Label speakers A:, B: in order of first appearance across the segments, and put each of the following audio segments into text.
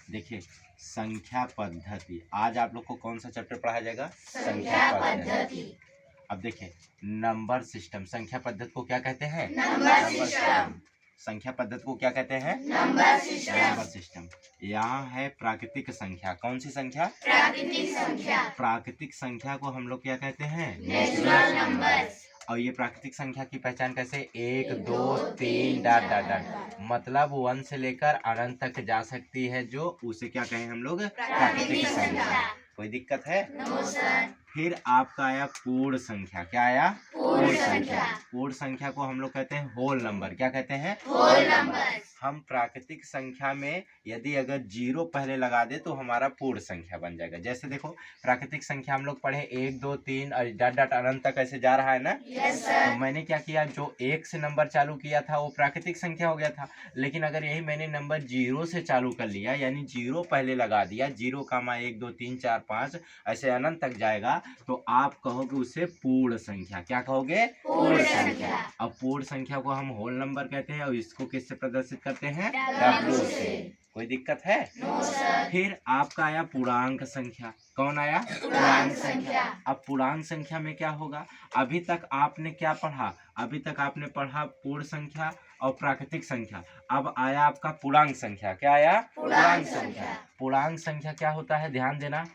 A: देखिए संख्या पद्धति, आज आप लोग को कौन सा चैप्टर पढ़ाया जाएगा? संख्या पद्धति। अब देखिए नंबर सिस्टम, संख्या पद्धति को क्या कहते हैं? Number system. संख्या पद्धति को क्या कहते हैं? Number system. Number system. यहाँ है प्राकृतिक संख्या। कौन सी संख्या? प्राकृतिक संख्या। प्राकृतिक संख्या को हम लोग क्या कहते हैं? Natural numbers. और ये प्राकृतिक संख्या की पहचान कैसे? 1 2 3 डॉट डॉट डॉट, मतलब 1 से लेकर अनंत तक जा सकती है, जो उसे क्या कहें हम लोग? प्राकृतिक संख्या। कोई दिक्कत है? No sir. फिर आपका आया पूर्ण संख्या। क्या आया? पूर्ण संख्या। पूर्ण संख्या को हम लोग कहते हैं होल नंबर। क्या कहते हैं? Whole number. हम प्राकृतिक संख्या में यदि अगर 0 पहले लगा दे तो हमारा पूर्ण संख्या बन जाएगा। जैसे देखो प्राकृतिक संख्या हम लोग पढ़े 1 2 3 और डॉट डॉट अनंत तक ऐसे जा रहा है ना। Yes sir. तो मैंने क्या किया, जो 1 से नंबर चालू किया था वो प्राकृतिक संख्या हो गया था, लेकिन अगर यही मैंने नंबर 0 से चालू कर लिया, यानी 0 पहले लगा दिया, 0, 1 2 3 4 5 ऐसे अनंत तक जाएगा, तो आप कहोगे उसे पूर्ण संख्या। क्या कहोगे? पूर्ण संख्या। अब पूर्ण संख्या को हम होल नंबर कहते हैं और इसको किससे प्रदर्शित करते हैं? W से। कोई दिक्कत है? No sir. फिर आपका आया पूर्णांक संख्या। कौन आया? पूर्णांक संख्या। अब पूर्णांक संख्या में क्या होगा? अभी तक आपने क्या पढ़ा? अभी तक आपने पढ़ा पूर्ण संख्या और प्राकृतिक संख्या। अब आया आपका पूर्णांक संख्या। क्या आया? पूर्णांक संख्या। पूर्णांक संख्या क्या होता है? ध्यान देना,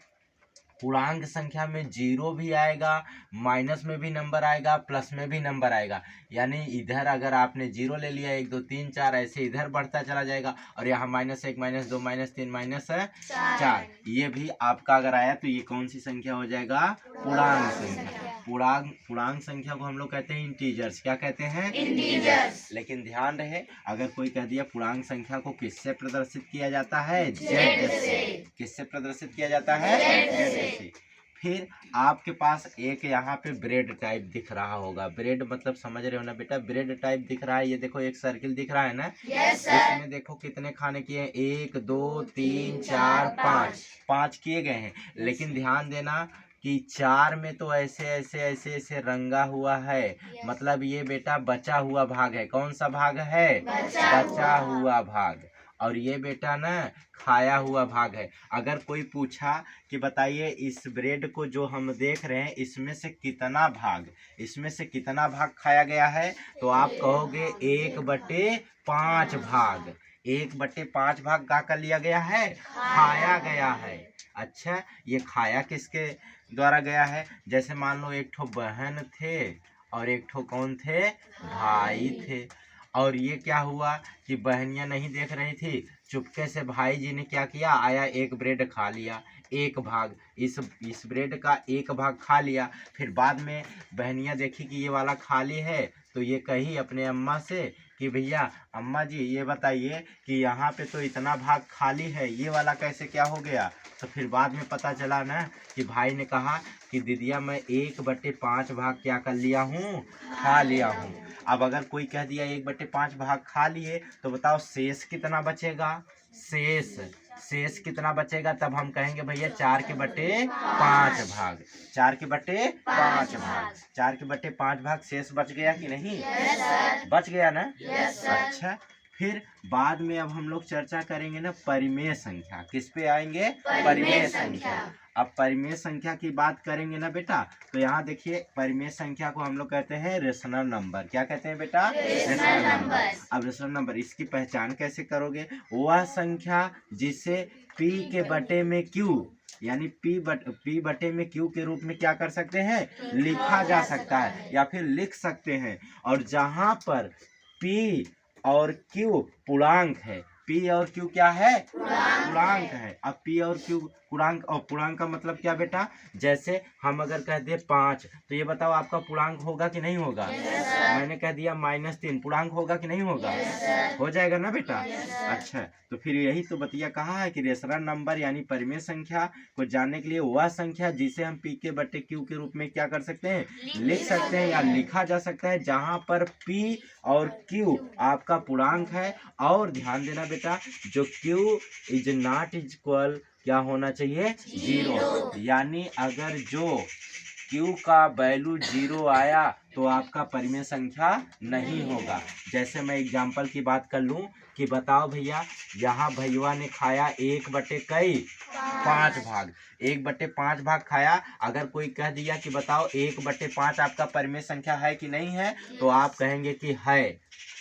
A: पूर्णांक संख्या में 0 भी आएगा, माइनस में भी नंबर आएगा, प्लस में भी नंबर आएगा। यानी इधर अगर आपने 0 ले लिया, 1 2 3 4 ऐसे इधर बढ़ता चला जाएगा, और यहाँ -1 -2 -3 -4 ये भी आपका अगर आया तो ये कौन सी संख्या हो जाएगा? पूर्णांक संख्या। पूर्णांक संख्या को हम लोग कहते हैं इंटीजर्स। क्या कहते हैं? इंटीजर्स। लेकिन ध्यान रहे, अगर कोई कह दिया पूर्णांक संख्या को किससे प्रदर्शित किया जाता है? जेड से। किससे प्रदर्शित किया जाता है? जेड से। फिर आपके पास एक यहाँ पे ब्रेड टाइप दिख रहा होगा। ब्रेड मतलब समझ रहे हो ना बेटा? ब्रेड टाइप दिख रहा है, ये देखो एक सर्किल दिख रहा है ना। Yes sir. इसमें देखो कितने खाने किए हैं? 1 2 3 4 5 किए गए हैं, लेकिन ध्यान देना कि 4 में तो ऐसे ऐसे ऐसे ऐसे रंगा हुआ है, मतलब ये बेटा बचा हुआ भाग है। कौन सा भाग है? बचा हुआ भाग। और ये बेटा ना खाया हुआ भाग है। अगर कोई पूछा कि बताइए इस ब्रेड को जो हम देख रहे हैं इसमें से कितना भाग खाया गया है, तो आप कहोगे 1/5 भाग। 1/5 भाग का कर लिया गया है? खाया गया है। अच्छा, ये खाया किसके द्वारा गया है? जैसे मान लो एक ठो बहन थे और एक ठो कौन थे? भाई थे। और ये क्या हुआ कि बहनियां नहीं देख रही थी, चुपके से भाई जी ने क्या किया, आया एक ब्रेड खा लिया, एक भाग, इस ब्रेड का एक भाग खा लिया। फिर बाद में बहनियां देखी कि ये वाला खाली है, तो ये कही अपने अम्मा से कि भैया अम्मा जी ये बताइए कि यहाँ पे तो इतना भाग खाली है, ये वाला कैसे क्या हो गया? तो फिर बाद में पता चला ना कि भाई ने कहा कि दीदिया मैं 1/5 भाग क्या कर लिया हूँ? खा लिया हूँ। अब अगर कोई कह दिया 1/5 भाग खा लिए, तो बताओ शेष कितना बचेगा? शेष कितना बचेगा? तब हम कहेंगे भैया 4/5 भाग। 4/5 भाग। 4/5 भाग शेष बच गया कि नहीं? बच गया ना? अच्छा, फिर बाद में अब हम लोग चर्चा करेंगे ना परिमेय संख्या। किस पे आएंगे? परिमेय संख्या। अब परिमेय संख्या की बात करेंगे ना बेटा, तो यहाँ देखिए परिमेय संख्या को हम लोग कहते हैं रेशनल नंबर। क्या कहते हैं बेटा? Rational number. अब रेशनल नंबर इसकी पहचान कैसे करोगे? वह संख्या जिसे p के बटे में q, यानी p बटे में q के रूप में क्या कर सकते हैं? लिखा जा सकता है या फिर लिख सकते हैं। और जहाँ पर p और q पूर्णांक है, p और q क्या है? पूर्णांक है। अब p और q पूर्णांक, और पूर्णांक का मतलब क्या बेटा? जैसे हम अगर कह दे 5, तो ये बताओ आपका पूर्णांक होगा कि नहीं होगा? मैंने कह दिया -3, पूर्णांक होगा कि नहीं होगा? हो जाएगा ना बेटा? अच्छा, तो फिर यही तो बतिया कहा है कि रेशनल नंबर यानी परिमेय संख्या को जानने के लिए वह संख्या जिसे हम p के बटे q के रूप में क्या कर सकते हैं? लिख सकते हैं या लिखा जा सकता है, जहां पर p और q आपका पूर्णांक है। और ध्यान देना बेटा, जो q इज नॉट इक्वल क्या होना चाहिए? 0। यानी अगर जो q का वैल्यू 0 आया तो आपका परिमेय संख्या नहीं होगा। जैसे मैं एग्जाम्पल की बात कर लूं कि बताओ भैया, यहाँ भैया ने खाया 1/कई 5 भाग, 1/5 भाग खाया। अगर कोई कह दिया कि बताओ 1/5 आपका परिमेय संख्या है कि नहीं है, तो आप कहेंगे कि है।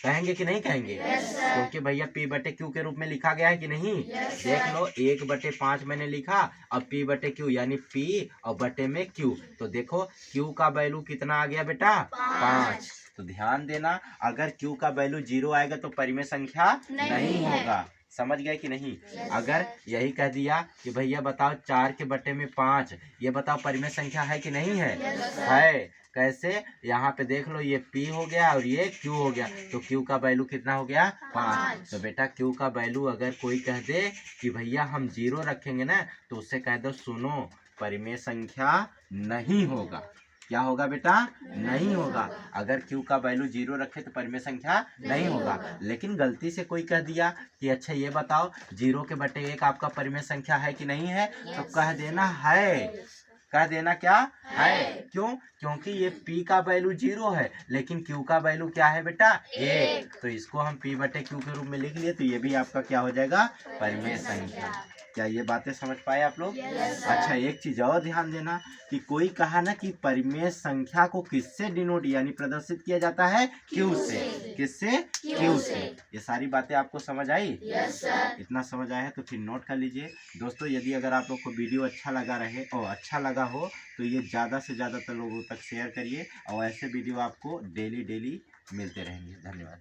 A: कहेंगे कि नहीं कहेंगे? क्योंकि भैया P/Q के रूप में लिखा गया है कि नहीं? देख लो, 1/5 मैंने लिखा, अब P/Q यानी P और बटे में Q। तो देखो Q का वैल्यू कितना आ गया बेटा? 5। तो ध्यान देना, अगर Q का वैल्यू 0 आएगा तो परिमेय संख्या नहीं होगा। समझ गए कि नहीं? अगर यही कह दिया कि भैया बताओ 4/5, ये बताओ परिमेय संख्या है कि नहीं है? है। कैसे? यहाँ पे देख लो, ये P हो गया और ये Q हो गया, तो Q का वैल्यू कितना हो गया? 5। तो बेटा Q का वैल्यू अगर कोई कह दे कि भैया हम 0 रखेंगे ना, तो उससे कह दो सुनो, परिमेय संख्या नहीं होगा। क्या होगा बेटा? नहीं होगा। अगर Q का वैल्यू 0 रखे तो परिमेय संख्या नहीं होगा। लेकिन गलती से कोई कह दिया कि अच्छा ये बताओ 0/1 आपका परिमेय संख्या है कि नहीं है, तो कह देना है। कह देना क्या है? क्यों? क्योंकि ये P का वैल्यू 0 है, लेकिन Q का वैल्यू क्या है बेटा? 1। तो इसको हम P/Q के रूप में लिख लिए, तो ये भी आपका क्या हो जाएगा? परिमेय संख्या। क्या ये बातें समझ पाए आप लोग? अच्छा, एक चीज और ध्यान देना कि कोई कहा ना कि परिमेय संख्या को किससे डिनोट यानी प्रदर्शित किया जाता है? Q से। किससे? Q से। ये सारी बातें आपको समझ आई? इतना समझ आया है तो फिर नोट कर लीजिए। दोस्तों, यदि अगर आप लोग को वीडियो अच्छा लगा हो तो ये ज़्यादा से ज़्यादा लोगों तक शेयर करिए, और ऐसे वीडियो आपको डेली मिलते रहेंगे। धन्यवाद।